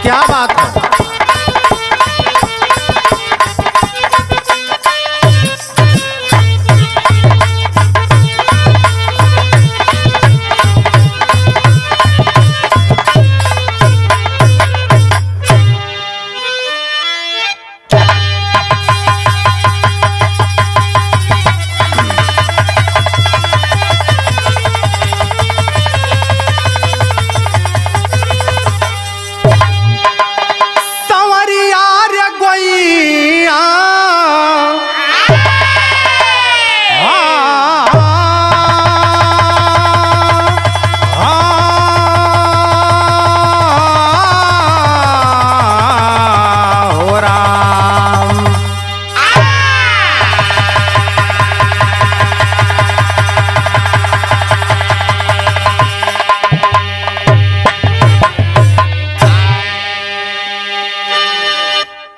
क्या बात है।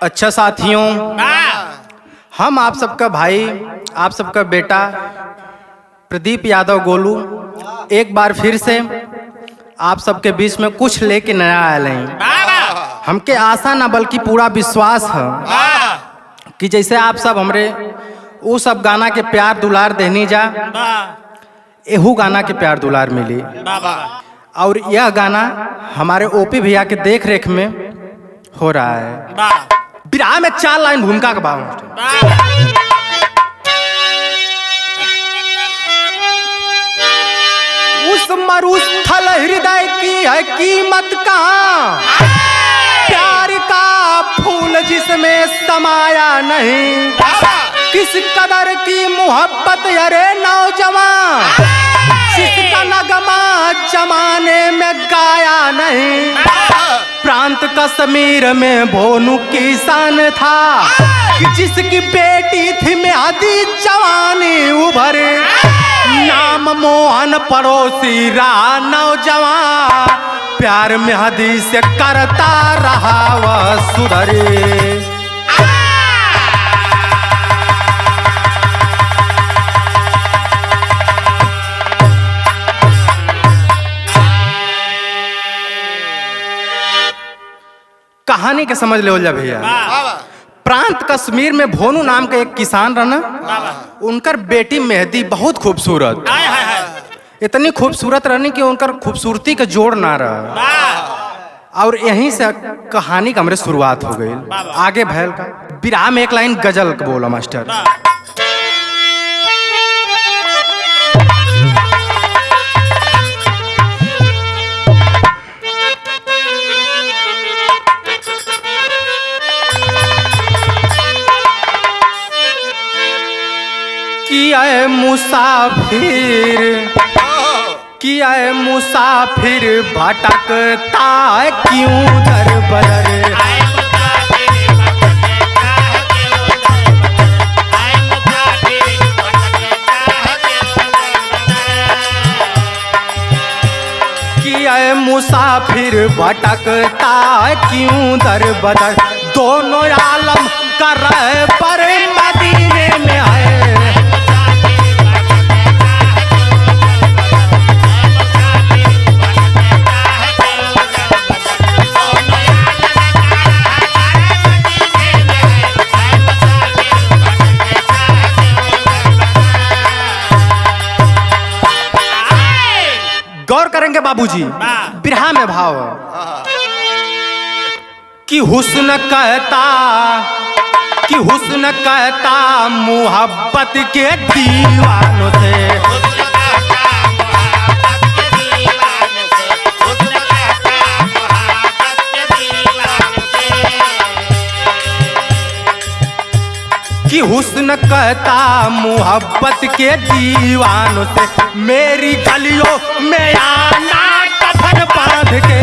अच्छा साथियों, हम आप सबका भाई, आप सबका बेटा प्रदीप यादव गोलू एक बार फिर से आप सबके बीच में कुछ लेके नया आए हैं। हमके आशा ना बल्कि पूरा विश्वास है कि जैसे आप सब हमरे वो सब गाना के प्यार दुलार देनी जा, एहू गाना के प्यार दुलार मिली। और यह गाना हमारे ओपी भैया के देख रेख में हो रहा है। विराह में 4 लाइन भूमिका का भाव। उस मरुस्थल हृदय की है कीमत कहाँ, प्यार का फूल जिसमें समाया नहीं, किस कदर की मोहब्बत अरे नौजवान, जिसका नगमा जमाने में गाया नहीं। प्रांत कश्मीर में भोनू किसान था कि जिसकी बेटी थी म्यादी जवानी उभरे, नाम मोहन पड़ोसी रहा नौजवान, प्यार म्यादी से करता रहा वह सुधरे। कहानी के समझ ले भैया। प्रांत कश्मीर में भोनू नाम का एक किसान रहना, उनकर बेटी मेहदी बहुत खूबसूरत, इतनी खूबसूरत रहनी कि उनकर खूबसूरती का जोड़ ना रहा। और यहीं से कहानी का हमरे शुरुआत हो गई। आगे भैल विराह में 1 लाइन गजल बोला मास्टर। किया मुसाफिर भटकता क्यों दर बदर, किया मुसाफिर भटकता क्यों दर बदर, दोनों आलम कर रहे पर मदीने में आए। गौर करेंगे बाबूजी, बिरहा में भाव कि हुस्न कहता मोहब्बत के दीवानों से, कि हुस्न कहता मोहब्बत के दीवानों से, मेरी गलियों में आना कफन बांध के,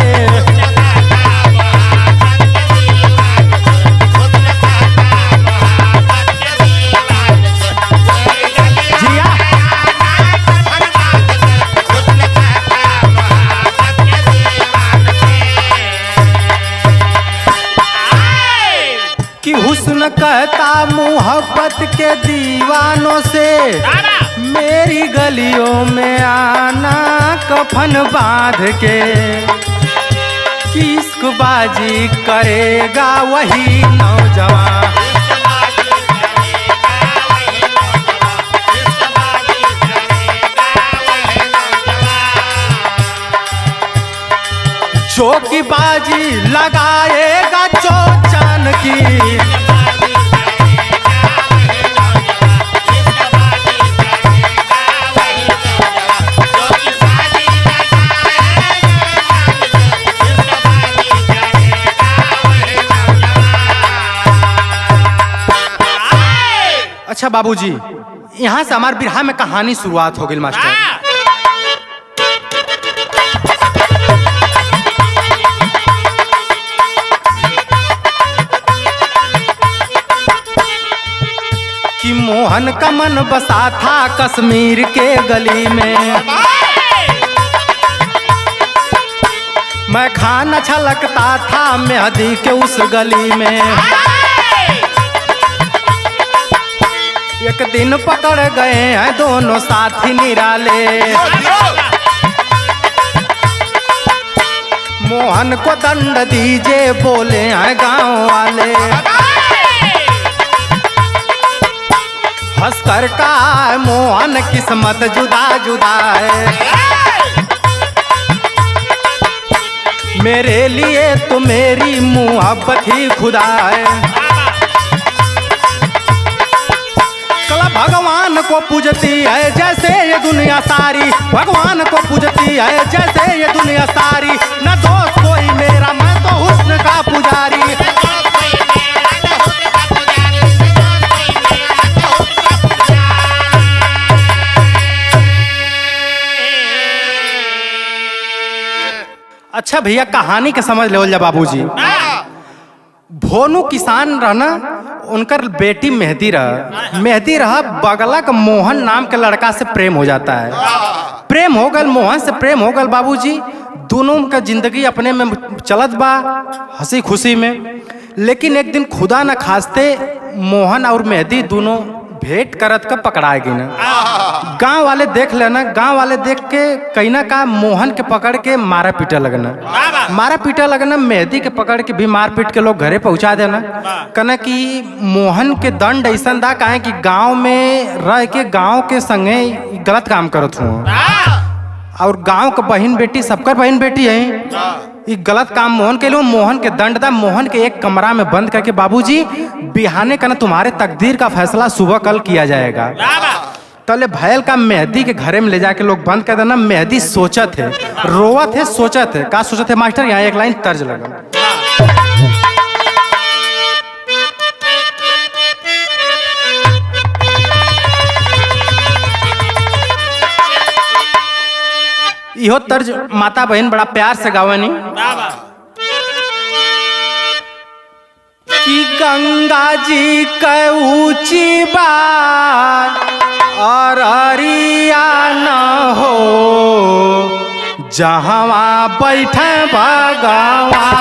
कि हुस्न कहता मोहब्बत के दीवानों से, मेरी गलियों में आना कफन बांध के, किस्कबाजी करेगा वही नौजवान। चौकीबाजी लगाएगा चौचान की। अच्छा बाबूजी, यहाँ से हमारे बिरहा में कहानी शुरुआत हो गई मास्टर। कि मोहन का मन बसा था कश्मीर के गली में। मैं खाना छलकता था मेहदी के उस गली में। एक दिन पकड़ गए हैं दोनों साथी निराले। मोहन को दंड दीजिए बोले हैं गांव वाले। हंसकर का मोहन किस्मत जुदा जुदा है। मेरे लिए तो मेरी मुहब्बत ही खुदा है। भगवान को पूजती है जैसे ये दुनिया सारी। भगवान को पूजती है जैसे ये दुनिया सारी। न दोस्त कोई मेरा मैं तो हुस्न का पुजारी। अच्छा भैया, कहानी के समझ लो जा बाबूजी। भोनू किसान रहना, उनकर बेटी मेहदी रहा। बगला का मोहन नाम के लड़का से प्रेम हो जाता है। प्रेम हो गल, मोहन से प्रेम हो गल बाबूजी। दोनों का जिंदगी अपने में चलत बा हंसी खुशी में। लेकिन एक दिन खुदा न खास्ते मोहन और मेहदी दोनों भेंट करत का पकड़ाएगी ना। गांव वाले देख लेना, गांव वाले देख के कहीं ना का मोहन के पकड़ के मारा पीटा लगना। मेहदी के पकड़ के भी मार पीट के लोग घरे पहुंचा देना। कहना कि मोहन के दंड ऐसा दा काहे कि गांव में रह के गांव के संगे गलत काम करत हूँ। और गांव के बहन बेटी सबकर बहन बेटी है। ये गलत काम मोहन के लिए, मोहन के दंड दा। मोहन के एक कमरा में बंद करके बाबूजी बिहाने का ना तुम्हारे तकदीर का फैसला सुबह कल किया जाएगा। तले भैल का मेहदी के घरे में ले जाके लोग बंद कर देना। मेहदी सोचत है, रोवत है, सोचत है। का सोचत है मास्टर? यहाँ एक लाइन तर्ज लगा। इहो तर्ज माता बहन बड़ा प्यार से गावनी कि गंगा जी के ऊंची बात और अरिया न हो, जहाँ बैठे भगवान।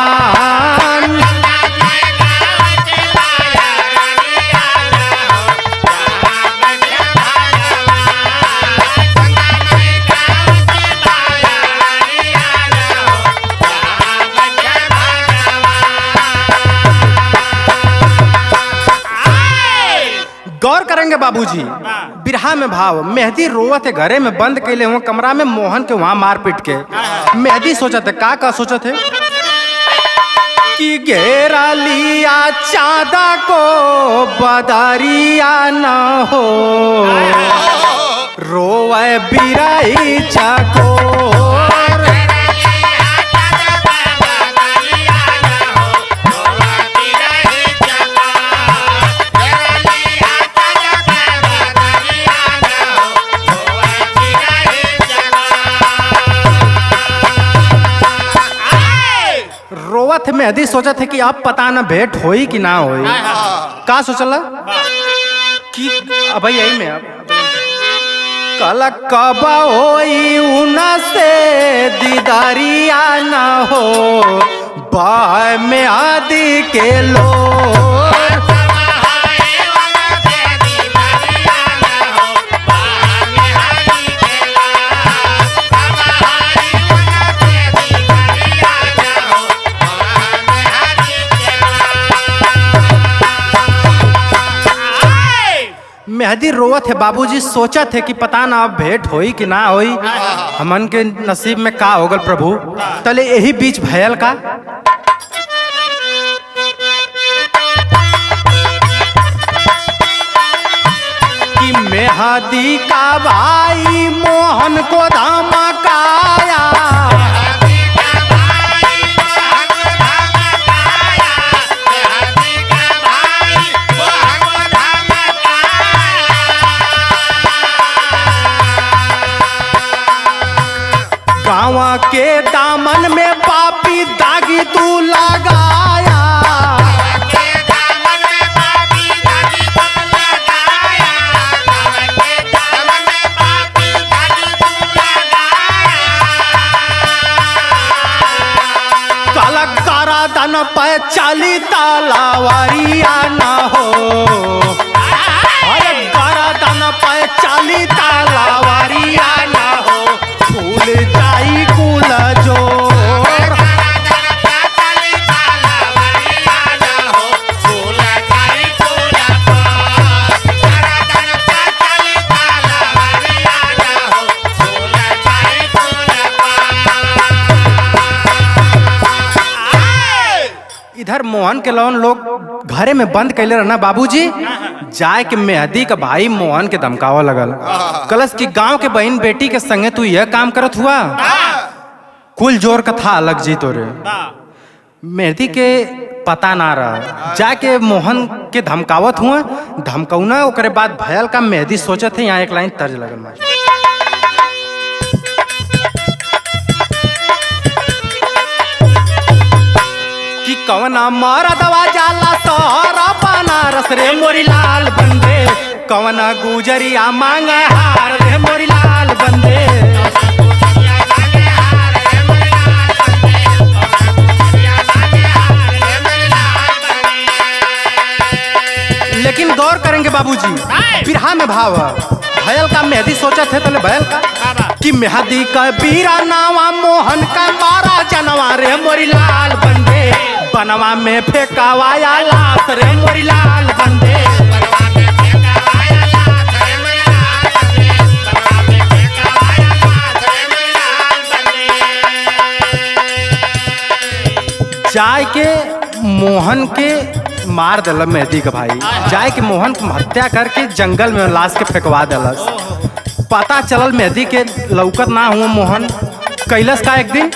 गौर करेंगे बाबूजी, बिरहा में भाव। मेहदी रोवत है घरे में बंद के लिए हुआ कमरा में, मोहन के वहां मार पीट के। मेहदी सोचत है का सोचत है कि घेरा लिया चांदा को बदरिया न हो, रोवे बिराई चकोर। रोवत मेहदी सोचत है कि अब पता ना भेंट होई कि ना होई। का सोचला कि अब यही में कल कब होई उना से दीदारिया ना हो, बाय में आदि के लोग। मेहदी रोवत है बाबूजी, सोचा थे कि पता ना अब भेंट होई कि ना होई, हमन के नसीब में का होगल प्रभु। तले यही बीच भयल का कि मेहदी का भाई मोहन को धमकाया, गाँव के दामन में पापी दागी तू लगाया, कलकारा दन पे चाली तालावारिया ना हो, अरे गरदन पे चाली तालावारिया ना हो, फूल जाई कुल जोर। इधर मोहन के लौन लोग घरे में बंद कैले रहना बाबूजी, जाए के मेहदी का भाई मोहन के धमकावा लगल, कलश की गांव के बहन बेटी के संगे तू यह काम करत हुआ, कुल जोर का था अलग जी तोरे। मेहदी के पता ना रहा, जाके मोहन के धमकावत हुआ, धमकौना ओकरे बाद भयल का मेहदी सोचत है। यहाँ एक लाइन तर्ज लगल मास्टर, कि कवना मरदवा जाला सहरा बनारस रे मोरी लाल बंदे, कवना गुजरिया मांगे हार रे मोरी लाल बंदे। लेकिन गौर करेंगे बाबूजी, बिरहा में भाव भयल का मेहदी सोचा थे तले भयल का कि मेहदी का बीरा नावा मोहन का मारा जनवा रे मोरी लाल बंदे, बनवा में फेंकावाया लाश रे मोरी लाल बंदे। जाय के मोहन के मार दिल मेहदी का भाई, जाए के मोहन को हत्या करके जंगल में लाश के फेंकवा दिलस। पता चलल मेहदी के लौकत ना हुआ मोहन, कैलस का एक दिन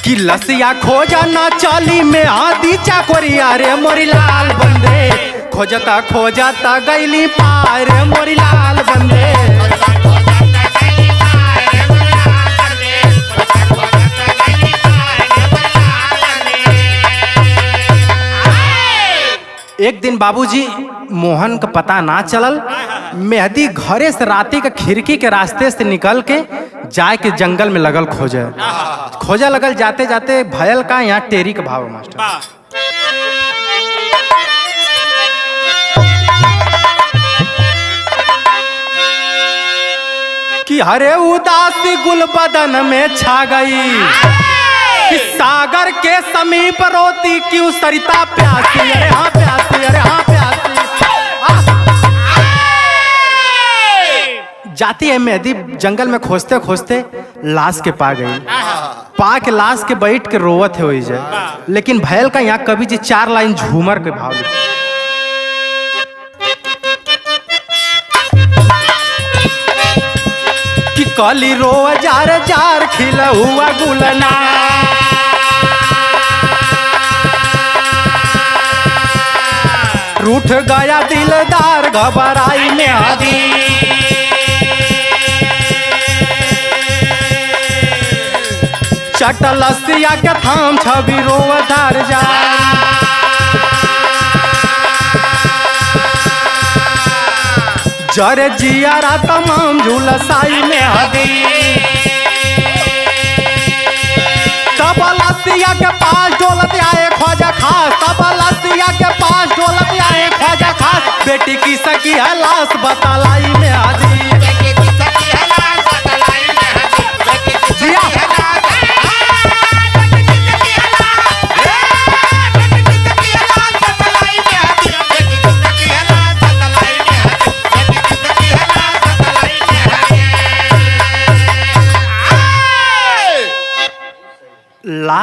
कि लसिया खोजा ना चली में आदि चाकोरिया रे मोरी लाल बंदे, खोजता खोजता गईली पार रे मोरी लाल बंदे। एक दिन बाबूजी मोहन का पता ना चलल, मेहदी घरे से राती का खिड़की के रास्ते से निकल के जाए के जंगल में लगल खोजे, खोजा लगल जाते जाते भयल का यहाँ टेरी का भाव मास्टर, कि हरे उदासी गुल बदन में छा गई, कि सागर के समीप रोती क्यों सरिता प्यासी, अरे हाँ प्यासी, अरे हाँ प्यासी। जाती है मेहदी जंगल में खोजते खोजते लाश के पा गई, पा के लाश के बैठ के रोवत है वही जाए। लेकिन भयल का यहाँ कवि जी 4 लाइन झूमर के भाव लिखे, कि कली रोव जार जार खिला हुआ गुलना, रूठ गया दिलदार घबराई मेहदी, चटलसिया के थाम छवि रोवधार जा, जरे जियारा तमाम झुलसाई मेहदी, तबलसिया के पास डोलत आए ख्वाजा खास, तबलसिया के पास डोलत आए ख्वाजा खास, बेटी की सकी है लाश बतलाई मेहदी।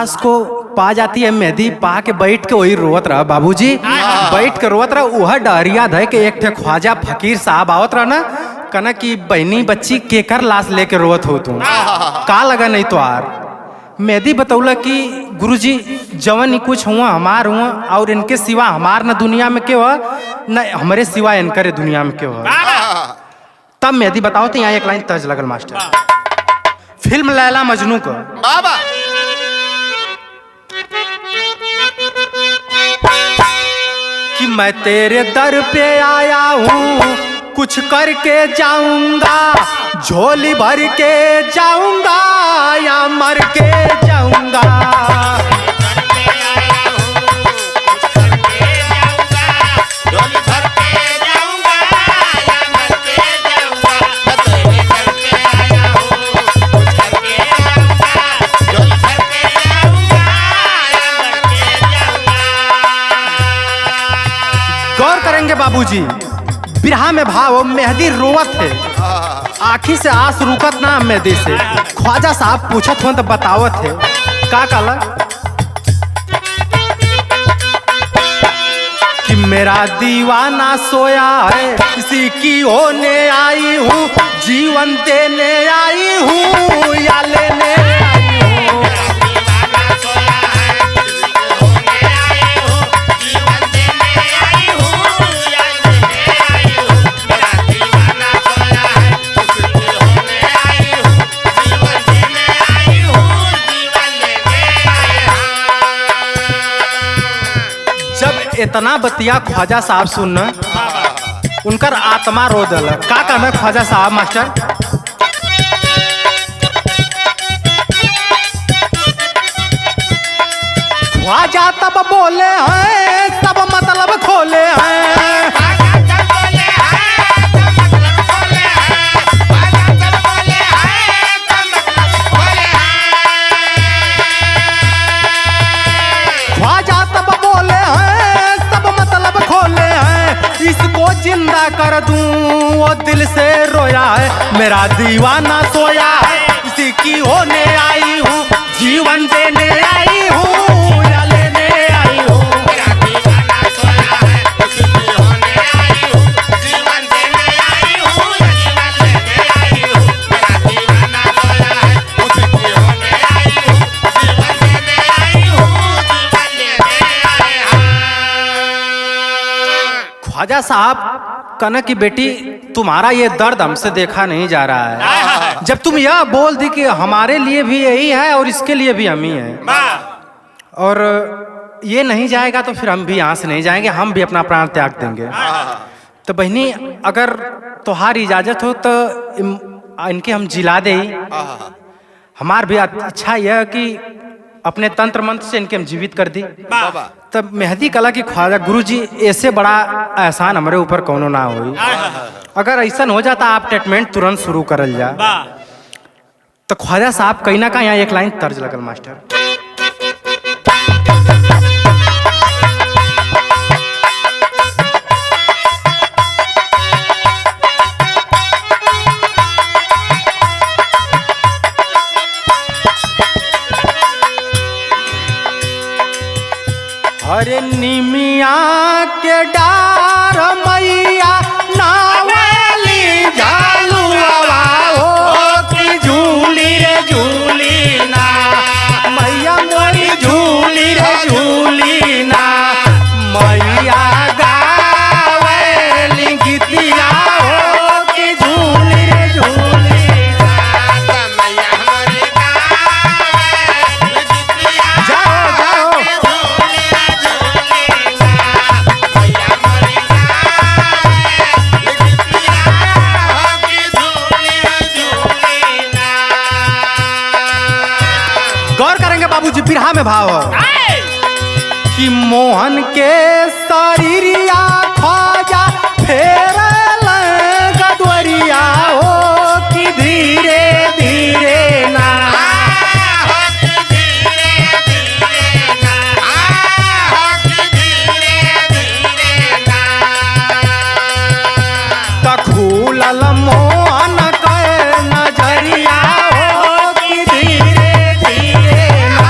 लाश को पा जाती है मेहदी, पा के बैठ के वही रोवत रहा बाबूजी, बैठ के रोवत रहा। वह डरिया ध के एक थे ख्वाजा फकीर साहब आवत रहा ना, कहना कि बहनी बच्ची केकर लाश लेके रोवत हो तू, का लगा नहीं तो आर। मेहदी बतौला कि गुरुजी जवन ही कुछ हुआ हमार हुआ, और इनके सिवा हमार न दुनिया में के हुआ न हमारे सिवा इनकर दुनिया में के हुआ। तब मेहदी बताओ तो यहाँ एक लाइन तर्ज लगल मास्टर, फिल्म लैला मजनू को। बाबा कि मैं तेरे दर पे आया हूँ, कुछ करके जाऊंगा, झोली भर के जाऊंगा या मर के जाऊंगा। गौर करेंगे बाबूजी, बिरहा में भाव मेहदी रोवत है, आखी से आंस रुकत ना मेहदी से। ख्वाजा साहब पूछत हो तो बतावत है का काला कि मेरा दीवाना सोया है, किसी की होने आई हूँ, जीवन देने आई हूँ या लेने आई हूँ। इतना बतिया ख्वाजा साहब सुन, उनकर आत्मा रो दल। का कहना ख्वाजा साहब मास्टर, ख्वाजा तब बोले हैं तब मतलब खोले हैं। ख्वाजा तब बोले हैं सब मतलब खोले हैं, इसको जिंदा कर दूं वो दिल से रोया है। मेरा दीवाना सोया है, इसी की होने आई हूँ, जीवन देने आई हूँ या लेने आई हूँ। ख्वाजा साहब कहना कि बेटी तुम्हारा ये दर्द हमसे देखा नहीं जा रहा है, जब तुम यह बोल दी कि हमारे लिए भी यही है और इसके लिए भी हम ही हैं, और ये नहीं जाएगा तो फिर हम भी यहाँ से नहीं जाएंगे, हम भी अपना प्राण त्याग देंगे। तो बहनी अगर तुम्हारी इजाजत हो तो इनके हम जिला दे, हमार भी अच्छा यह कि अपने तंत्र मंत्र से इनके हम जीवित कर दी। तब मेहदी कला की ख्वाजा गुरुजी ऐसे बड़ा एहसान हमारे ऊपर कौनो ना हुई, अगर ऐसा हो जाता आप ट्रीटमेंट तुरंत शुरू करल जा। तो ख्वाजा साहब कहीं ना कहीं यहाँ एक लाइन तर्ज लगल मास्टर, अरे निमिया के डार मैया नावेली झालुआ हो की झूली रे झूली ना, मैया मोरी झूली रे झूली ना, मैया गावेली गीतिया हो की झूली रे झूली ना, मैया मोरी गावेली गीतिया। जाओ जाओ बाबूजी, बिरहा में भाव कि मोहन के शरीरिया ख्वाजा फेरल गदवरिया हो कि धीरे धीरे ना, खुलल मोहन के नजरिया हो कि धीरे धीरे ना।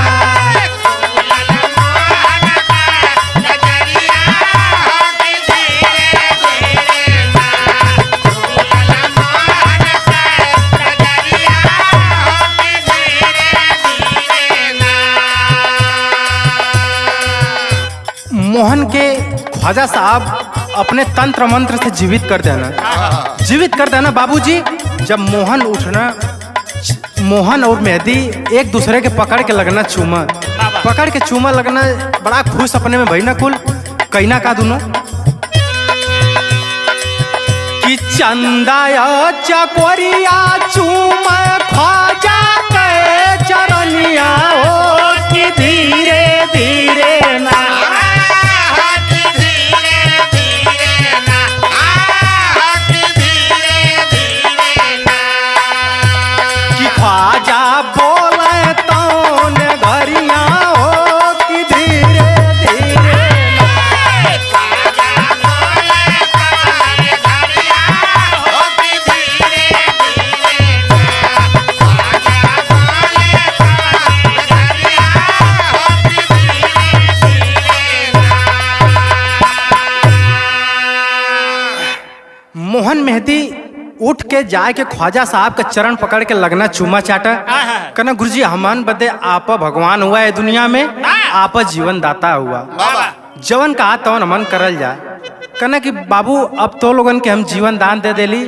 मोहन के ख्वाजा साहब अपने तंत्र मंत्र से जीवित कर देना बाबूजी। जब मोहन उठना, मोहन और मेहदी एक दूसरे के पकड़ के लगना चूमा लगना, बड़ा खुश अपने में भई ना कुल कहना का दोनों कि चंदाया चकोरिया चूमा ख्वाजा के चरनिया हो कि धीरे धीरे ना कि ख्वाजा बोले तो ने घरिया हो कि धीरे धीरे मोहन मेहदी उठ के जाए के ख्वाजा साहब का चरण पकड़ के लगना चूमा चाटा कहना गुरुजी हमान बदे आप भगवान हुआ है दुनिया में, आप जीवन दाता हुआ, जवन कहा तवन हमन करल जाए। कहना कि बाबू अब तो लोगन के हम जीवन दान दे देली,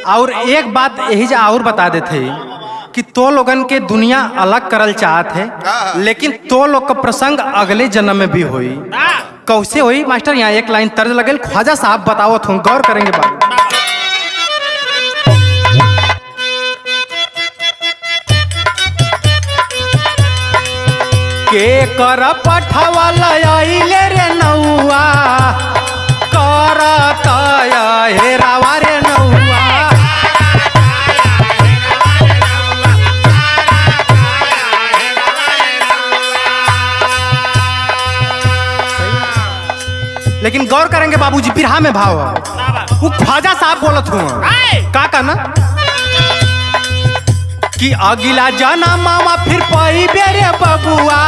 और एक बात यही जा और बता देते कि तो लोगन के दुनिया अलग करल चाहत है, लेकिन तो लोग का प्रसंग अगले जन्म में भी हुई। कैसे हुई मास्टर? यहाँ एक लाइन तर्ज लगल, ख्वाजा साहब बताओ, तुम गौर करेंगे बाबू। के कर पठवल आइले रे नौआ करत हेरावा रे नौआ, लेकिन गौर करेंगे बाबूजी बिरहा में भाव वो ख्वाजा साहब बोलत हुआ का करना कि अगिला जना मामा फिर पाई बेरे बबुआ,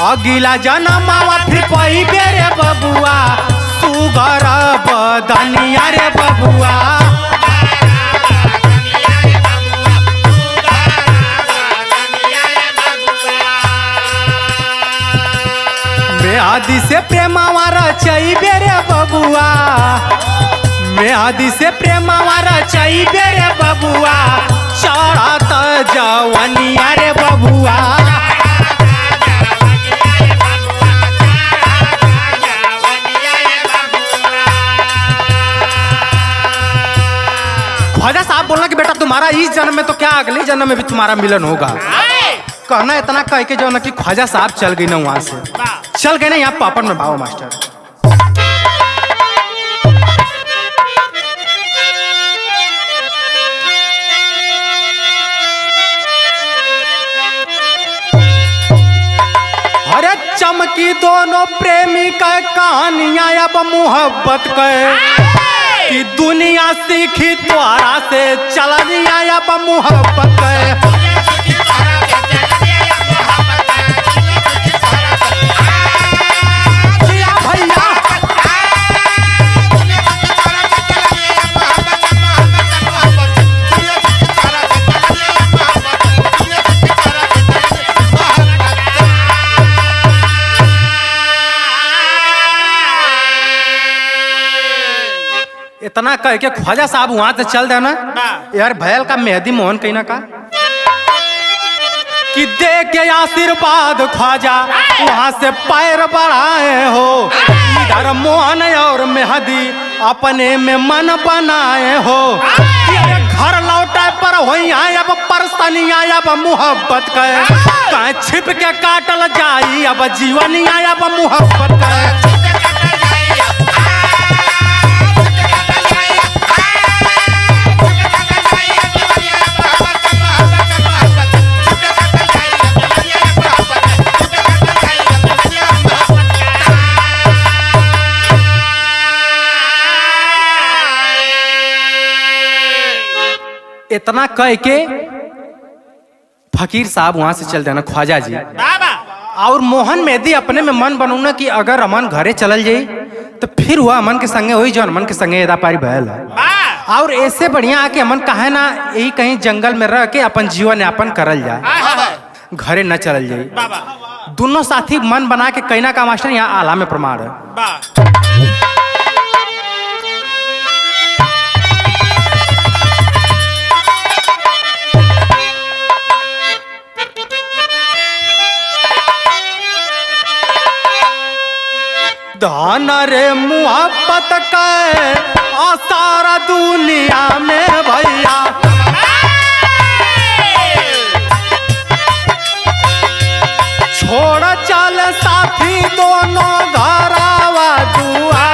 अगिला जना मामा फिर पाई बेरे बबुआ, सुगर बदनिया रे बबुआ, मेहदी से प्रेमावा रचाई बेरे बबुआ, मेहदी से प्रेमावा रचाई बेरे बबुआ, चढ़त जवनिया रे बबुआ, ख्वाजा साहब बोलना कि बेटा तुम्हारा इस जन्म में तो क्या अगले जन्म में भी तुम्हारा मिलन होगा। कहना इतना कह के जो ना कि ख्वाजा साहब चल गई ना वहां से, चल गए ना यहाँ पापड़ में भाव मास्टर। अरे चमकी दोनों प्रेमी का कहानियां अब मोहब्बत के कि दुनिया सीखी द्वारा से चलनिया अब मोहब्बत के। इतना कह के ख्वाजा साहब वहां से चल देना यार। भयल का मेहदी मोहन कहना का कि दे के आशीर्वाद ख्वाजा वहां से पैर बढ़ाए हो, इधर मोहन और मेहदी अपने में मन बनाए हो, घर लौटे पर हो अब परसनिया अब मोहब्बत के, छिप के काटल जाई अब जीवनिया अब मोहब्बत के। इतना कह के फकीर साहब वहां से चल देना ख्वाजा जी, और मोहन मेहदी अपने में मन बनूना कि अगर अमन घरे चल जाई तो फिर हुआ अमन के संगे हुई जो अमन के संगे एदा पारी भयल है, और ऐसे बढ़िया आके अमन कहे ना यही कहीं जंगल में रह के अपन जीवन यापन करल जाए, घरे न चल जाई। दोनों साथी मन बना के कहना का मास्टर यहाँ आला में प्रमाण है। धन रे मुहब्बत का सारा दुनिया में भैया, छोड़ चल साथी दोनों घरवा दुआर।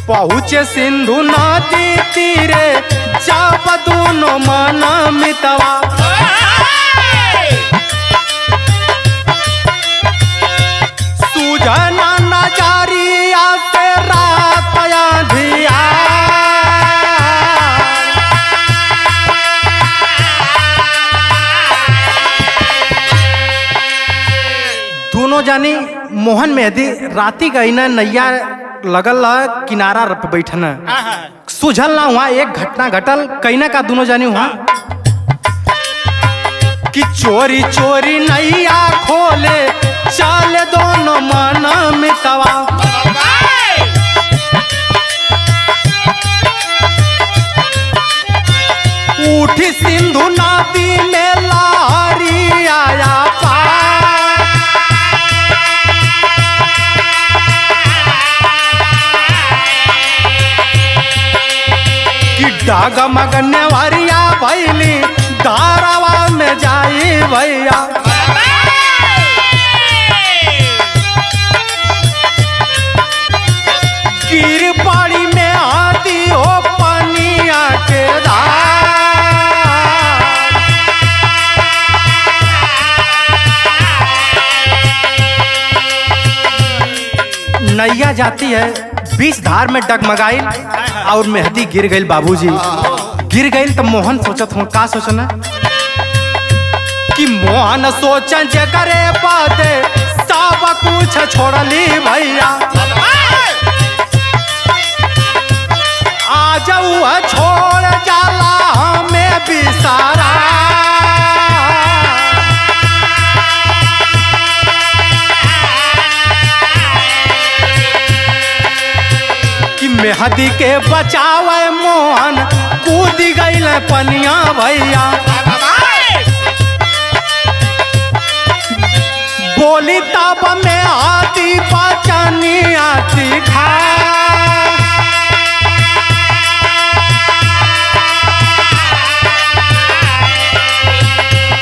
पहुँचे सिंधु नदी तीरे जब दोनों मन मितवा, सूझना नजरिया से रात अंधिया। दोनों जानी मोहन मेहदी राती गई न नैया लगल किनारा पे बैठन, सुझल ना हुआ एक घटना घटल कहना का दोनों जानी हुआ कि चोरी चोरी नैया खोले चल दोनों मन मितवा। उठी सिंधु नदी में लहरी आया पार, कि डगमग नेवरिया भैली धारावा में जाई भैया। गिर पड़ी में आती हो पनिया के धार, नैया जाती है बीच धार में डगमगाई और मेहदी गिर गई। बाबूजी गिर गई तो मोहन सोचत हूँ का सोचना कि मोहन सोचन जे करे बादे सब कुछ छोड़ली भैया। आज वो छोड़ जाला हमें बिसारा, कि मेहदी के बचावे मोहन कूद गईल पनिया भैया। बोली तब में आती बचनी आती खा,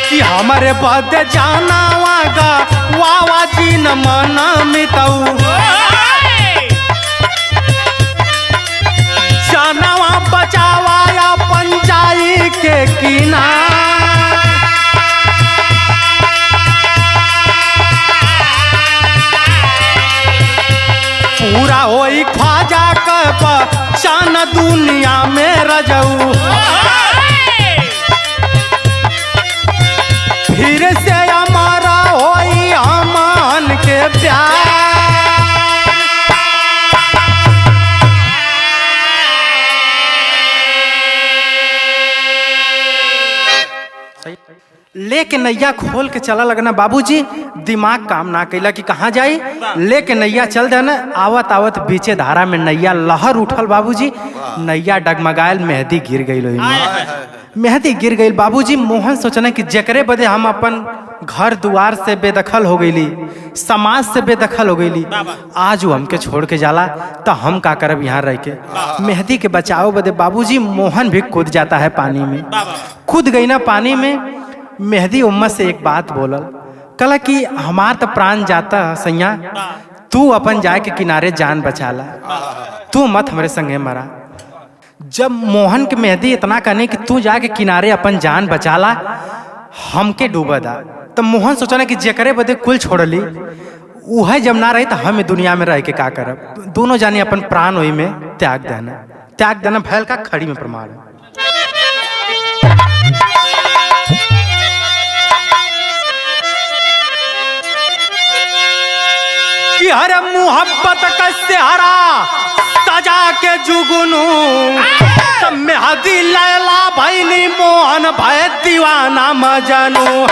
कि हमारे बद जाना वागा वावा जी न मन मितऊ। जानवा बचावा या पंचाई के किनार, पूरा होई ख्वाजा कब चान दुनिया में रजऊ। फिर से हमारा होई अमान के प्यार, लेके नैया खोल के चला लगना। बाबूजी दिमाग काम ना कैला कि कहाँ जाई, लेके नैया चल देना। आवत आवत बीचे धारा में नैया लहर उठल। बाबूजी नैया डगमगायल मेहदी गिर गई, मेहदी गिर गई। बाबूजी मोहन सोचना कि जकरे बदे हम अपन घर दुआर से बेदखल हो गईली, समाज से बेदखल हो गईली, आज वो हमके छोड़ के जाला तो हम का करब यहाँ रह के। मेहदी के बचाओ बदे बाबूजी मोहन भी कूद जाता है पानी में। कूद गई ना पानी में, मेहदी उम्मत से एक बात बोलल, कला कि हमार तो प्राण जाता सैया, तू अपन जाए के किनारे जान बचाला, तू मत हमारे संगे मरा। जब मोहन के मेहदी इतना कहने कि तू जाके किनारे अपन जान बचाला, हमके डूबा दा, तो मोहन सोचना कि जेकरे बदे कुल छोड़ली वह जब ना रही तो हम दुनिया में रह के का करब। दोनों जाने अपन प्राण वही में त्याग देना भैल का खड़ी में प्रमाण है। कि हर मुहब्बत का सहारा सजा के जुगनू मेहदी लैला भैली मोहन भय दीवाना मजनू।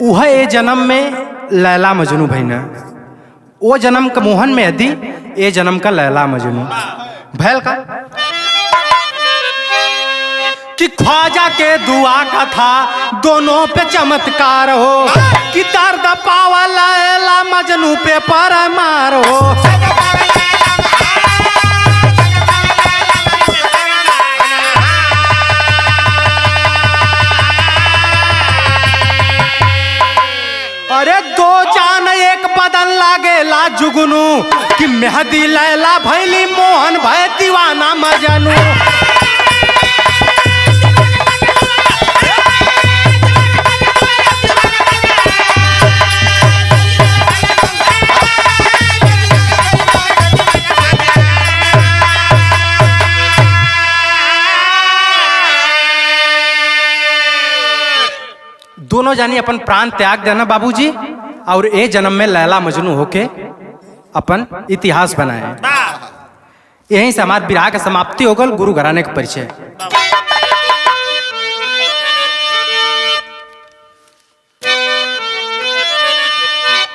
वह ए जन्म में लैला मजनू भैना, वो जन्म का मोहन मेहदी, ए जन्म का लैला मजनू भैल का कि ख्वाजा के दुआ का था दोनों पे चमत्कार हो कि दर्द पावा लैला मजनू पे परमार हो। अरे दो जान एक बदन लागेला जुगनू कि मेहदी लैला भैली मोहन भय दीवाना मजनू। दोनों जानी अपन प्राण त्याग देना बाबूजी, और ए जन्म में लैला मजनू होके अपन इतिहास बनाए। यहीं से हमारे विराह का समाप्ति हो गल, गुरु घराने का परिचय।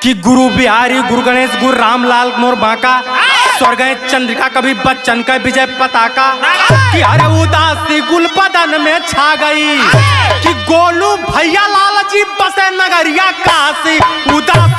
कि गुरु बिहारी गुरु गणेश गुरु रामलाल मोर बांका स्वर्ग चंद्रिका कभी बच्चन का विजय पताका कि अरे उदासी गुल बदन में छा गई कि गोलू भैया लाल जी बसे नगरिया काशी उदास